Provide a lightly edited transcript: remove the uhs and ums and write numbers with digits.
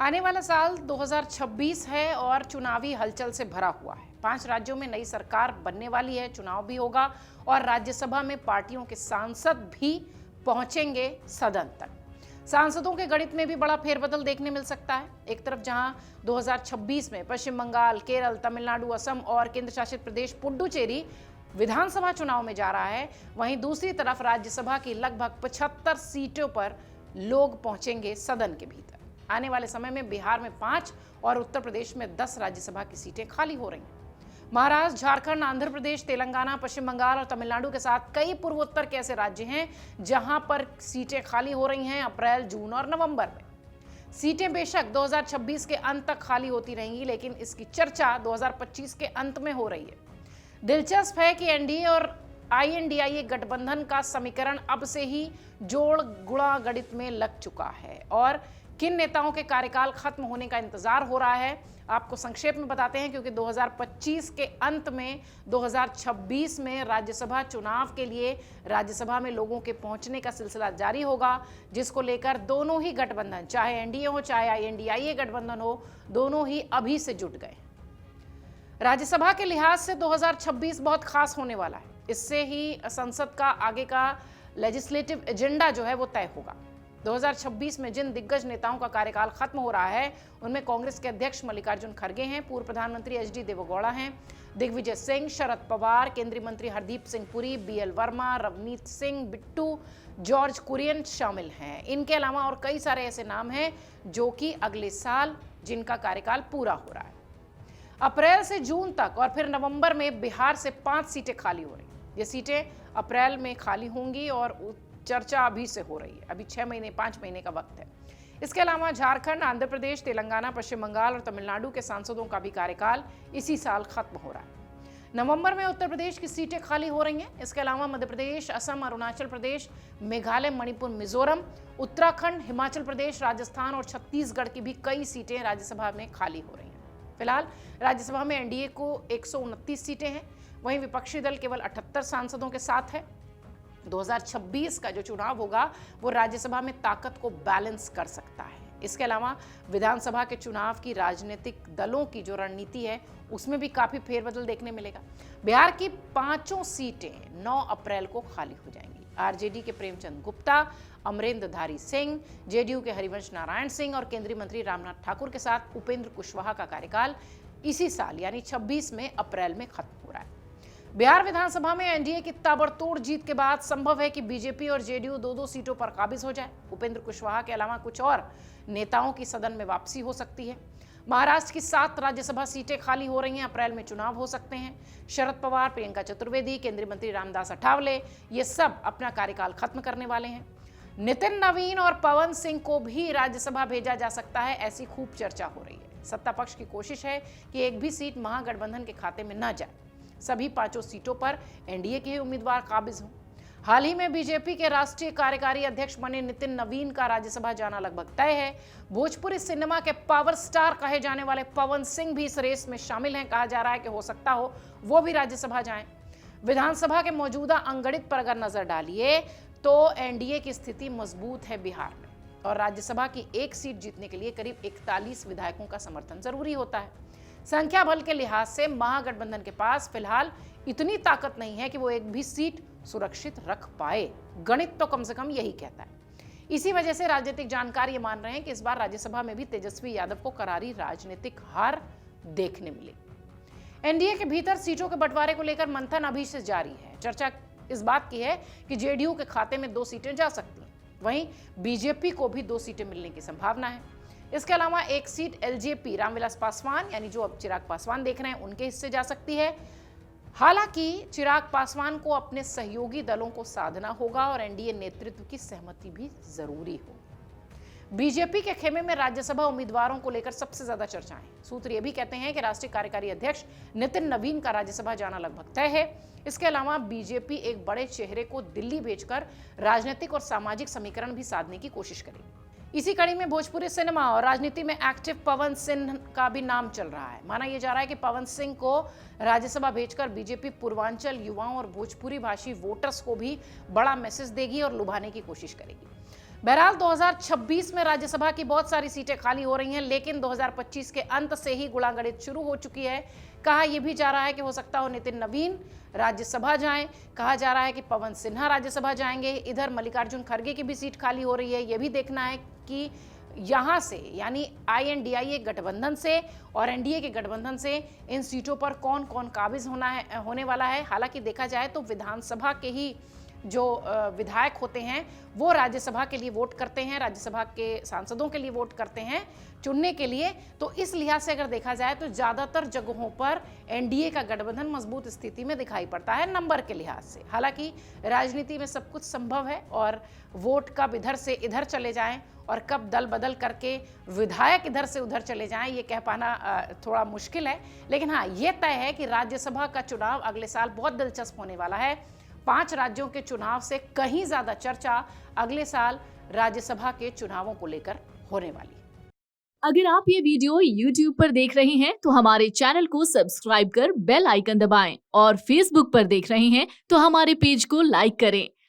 आने वाला साल 2026 है और चुनावी हलचल से भरा हुआ है। 5 राज्यों में नई सरकार बनने वाली है, चुनाव भी होगा और राज्यसभा में पार्टियों के सांसद भी पहुंचेंगे सदन तक। सांसदों के गणित में भी बड़ा फेरबदल देखने मिल सकता है। एक तरफ जहां 2026 में पश्चिम बंगाल, केरल, तमिलनाडु, असम और केंद्र शासित प्रदेश पुडुचेरी विधानसभा चुनाव में जा रहा है, वहीं दूसरी तरफ राज्यसभा की लगभग 75 सीटों पर लोग पहुंचेंगे सदन के भीतर। आने वाले समय में बिहार में 5 और उत्तर प्रदेश में 10 राज्यसभा की सीटें खाली हो रही हैं। महाराष्ट्र, झारखंड, आंध्र प्रदेश, तेलंगाना, पश्चिम बंगाल और तमिलनाडु के साथ कई पूर्वोत्तर के ऐसे राज्य हैं जहां पर सीटें खाली हो रही हैं अप्रैल, जून और नवंबर में। सीटें बेशक 2026 के अंत तक खाली होती रहेंगी, लेकिन इसकी चर्चा 2025 के अंत में हो रही है। दिलचस्प है कि एनडीए और आईएनडीआईए गठबंधन का समीकरण अब से ही जोड़ गुणा गणित में लग चुका है और किन नेताओं के कार्यकाल खत्म होने का इंतजार हो रहा है, आपको संक्षेप में बताते हैं। क्योंकि 2025 के अंत में 2026 में राज्यसभा चुनाव के लिए राज्यसभा में लोगों के पहुंचने का सिलसिला जारी होगा, जिसको लेकर दोनों ही गठबंधन, चाहे एनडीए हो चाहे आईएनडीआईए गठबंधन हो, दोनों ही अभी से जुट गए। राज्यसभा के लिहाज से 2026 बहुत खास होने वाला है। इससे ही संसद का आगे का लेजिस्लेटिव एजेंडा जो है वो तय होगा। 2026 में जिन दिग्गज नेताओं का कार्यकाल खत्म हो रहा है उनमें कांग्रेस के अध्यक्ष मल्लिकार्जुन खड़गे हैं, पूर्व प्रधानमंत्री एचडी देवेगौड़ा हैं, दिग्विजय सिंह, शरद पवार, केंद्रीय मंत्री हरदीप सिंह पुरी, बीएल वर्मा, रवनीत सिंह बिट्टू, जॉर्ज कुरियन शामिल हैं। इनके अलावा और कई सारे ऐसे नाम हैं जो कि अगले साल जिनका कार्यकाल पूरा हो रहा है। अप्रैल से जून तक और फिर नवंबर में बिहार से 5 सीटें खाली हो रही हैं। ये सीटें अप्रैल में खाली होंगी और चर्चा अभी से हो रही है। अभी 6 महीने 5 महीने का वक्त है। इसके अलावा झारखंड, आंध्र प्रदेश, तेलंगाना, पश्चिम बंगाल और तमिलनाडु के सांसदों का भी कार्यकाल इसी साल खत्म हो रहा है। नवंबर में उत्तर प्रदेश की सीटें खाली हो रही हैं। इसके अलावा मध्य प्रदेश, असम, अरुणाचल प्रदेश, मेघालय, मणिपुर, मिजोरम, उत्तराखंड, हिमाचल प्रदेश, राजस्थान और छत्तीसगढ़ की भी कई सीटें राज्यसभा में खाली हो रही हैं। फिलहाल राज्यसभा में एनडीए को 129 सीटें हैं, वहीं विपक्षी दल केवल 78 सांसदों के साथ है। 2026 का जो चुनाव होगा वो राज्यसभा में ताकत को बैलेंस कर सकता है। इसके अलावा विधानसभा के चुनाव की राजनीतिक दलों की जो रणनीति है उसमें भी काफी फेरबदल देखने मिलेगा। बिहार की 5 सीटें 9 अप्रैल को खाली हो जाएंगी। आरजेडी के प्रेमचंद गुप्ता, अमरेंद्रधारी सिंह, जेडीयू के हरिवंश नारायण सिंह और केंद्रीय मंत्री रामनाथ ठाकुर के साथ उपेंद्र कुशवाहा का कार्यकाल इसी साल यानी 26 में अप्रैल में खत्म हो रहा है। बिहार विधानसभा में एनडीए की ताबड़तोड़ जीत के बाद संभव है कि बीजेपी और जेडीयू 2-2 सीटों पर काबिज हो जाए। उपेंद्र कुशवाहा के अलावा कुछ और नेताओं की सदन में वापसी हो सकती है। महाराष्ट्र की 7 राज्यसभा सीटें खाली हो रही हैं, अप्रैल में चुनाव हो सकते हैं। शरद पवार, प्रियंका चतुर्वेदी, केंद्रीय मंत्री रामदास अठावले, ये सब अपना कार्यकाल खत्म करने वाले हैं। नितिन नवीन और पवन सिंह को भी राज्यसभा भेजा जा सकता है, ऐसी खूब चर्चा हो रही है। सत्ता पक्ष की कोशिश है कि एक भी सीट महागठबंधन के खाते में न जाए। सभी 5 सीटों पर एनडीए के ही उम्मीदवार काबिज हों। हाल ही में बीजेपी के राष्ट्रीय कार्यकारी अध्यक्ष बने नितिन नवीन का राज्यसभा जाना लगभग तय है। भोजपुरी सिनेमा के पावर स्टार कहे जाने वाले पवन सिंह भी इस रेस में शामिल हैं। कहा जा रहा है कि हो सकता हो वो भी राज्यसभा जाएं। विधानसभा के मौजूदा अंगणित पर अगर नजर डालिए तो एनडीए की स्थिति मजबूत है बिहार में और राज्यसभा की 1 सीट जीतने के लिए करीब 41 विधायकों का समर्थन जरूरी होता है। संख्या बल के लिहाज से महागठबंधन के पास फिलहाल इतनी ताकत नहीं है कि वो एक भी सीट सुरक्षित रख पाए। गणित तो कम से कम यही कहता है। इसी वजह से राजनीतिक जानकार ये मान रहे हैं कि इस बार राज्यसभा में भी तेजस्वी यादव को करारी राजनीतिक हार देखने मिली। एनडीए के भीतर सीटों के बंटवारे को लेकर मंथन अभी से जारी है। चर्चा इस बात की है कि जेडीयू के खाते में 2 सीटें जा सकती हैं, वहीं बीजेपी को भी 2 सीटें मिलने की संभावना है। इसके अलावा 1 सीट एलजेपी रामविलास पासवान यानी जो अब चिराग पासवान देख रहे हैं उनके हिस्से जा सकती है। हालांकि चिराग पासवान को अपने सहयोगी दलों को साधना होगा और एनडीए नेतृत्व की सहमति भी जरूरी हो। बीजेपी के खेमे में राज्यसभा उम्मीदवारों को लेकर सबसे ज्यादा चर्चाएं। सूत्र ये भी कहते हैं कि राष्ट्रीय कार्यकारी अध्यक्ष नितिन नवीन का राज्यसभा जाना लगभग तय है। इसके अलावा बीजेपी एक बड़े चेहरे को दिल्ली भेजकर राजनीतिक और सामाजिक समीकरण भी साधने की कोशिश करेगी। इसी कड़ी में भोजपुरी सिनेमा और राजनीति में एक्टिव पवन सिंह का भी नाम चल रहा है। माना यह जा रहा है कि पवन सिंह को राज्यसभा भेजकर बीजेपी पूर्वांचल युवाओं और भोजपुरी भाषी वोटर्स को भी बड़ा मैसेज देगी और लुभाने की कोशिश करेगी। बहरहाल 2026 में राज्यसभा की बहुत सारी सीटें खाली हो रही हैं, लेकिन 2025 के अंत से ही गुणागणित शुरू हो चुकी है। कहा यह भी जा रहा है कि हो सकता हो नितिन नवीन राज्यसभा जाएं, कहा जा रहा है कि पवन सिन्हा राज्यसभा जाएंगे। इधर मल्लिकार्जुन खड़गे की भी सीट खाली हो रही है। यह भी देखना है कि यहां से यानी INDIA गठबंधन से और NDA के गठबंधन से इन सीटों पर कौन कौन काबिज होने वाला है। हालांकि देखा जाए तो विधानसभा के ही जो विधायक होते हैं वो राज्यसभा के लिए वोट करते हैं, राज्यसभा के सांसदों के लिए वोट करते हैं चुनने के लिए। तो इस लिहाज से अगर देखा जाए तो ज़्यादातर जगहों पर NDA का गठबंधन मजबूत स्थिति में दिखाई पड़ता है नंबर के लिहाज से। हालांकि राजनीति में सब कुछ संभव है और वोट कब इधर से इधर चले जाएं और कब दल बदल करके विधायक इधर से उधर चले जाएं, ये कह पाना थोड़ा मुश्किल है। लेकिन हाँ, ये तय है कि राज्यसभा का चुनाव अगले साल बहुत दिलचस्प होने वाला है। 5 राज्यों के चुनाव से कहीं ज्यादा चर्चा अगले साल राज्यसभा के चुनावों को लेकर होने वाली है। अगर आप ये वीडियो YouTube पर देख रहे हैं तो हमारे चैनल को सब्सक्राइब कर बेल आइकन दबाएं और Facebook पर देख रहे हैं तो हमारे पेज को लाइक करें।